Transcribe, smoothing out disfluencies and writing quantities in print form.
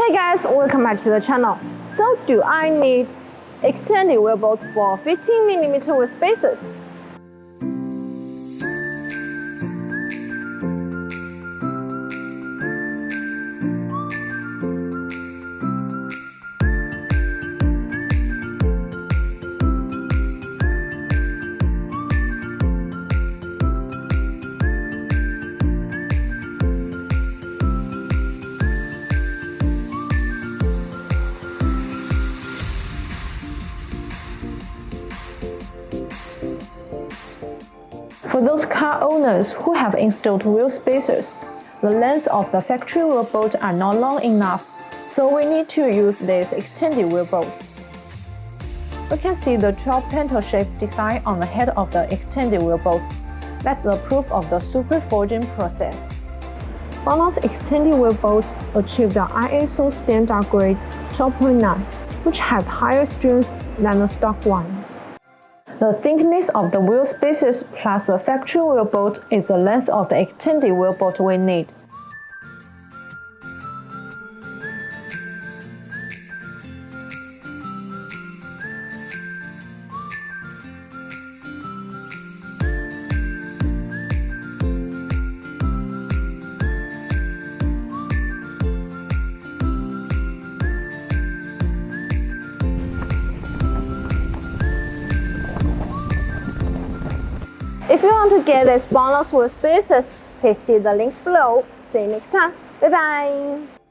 Hey guys, welcome back to the channel. So do I need extended wheel bolts for 15mm wheel spacers? For those car owners who have installed wheel spacers, the length of the factory wheel bolts are not long enough, so we need to use these extended wheel bolts. We can see the 12 petal shape design on the head of the extended wheel bolts. That's the proof of the super forging process. BONOSS extended wheel bolts achieve the ISO standard grade 12.9, which has higher strength than the stock one. The thickness of the wheel spacers plus the factory wheel bolt is the length of the extended wheel bolt we need. If you want to get these BONOSS wheel spacers, please see the link below. See you next time. Bye bye.